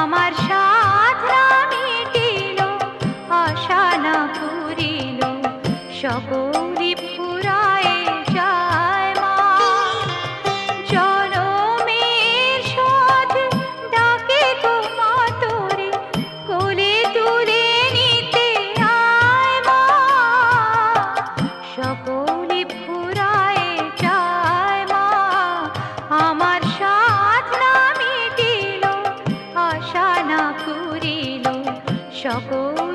আমার সাধনা মিটিল, আশা না পুরিল, সকলি ফুরায়ে যায় মা। জনমের শোধ ডাকে গো মা তোরে, কোলে তুলে নিতে আয় মা। সকলি ফুরায়ে যায় মা, আমার সাধনা মিটিল, আশা না পুরিল, সকল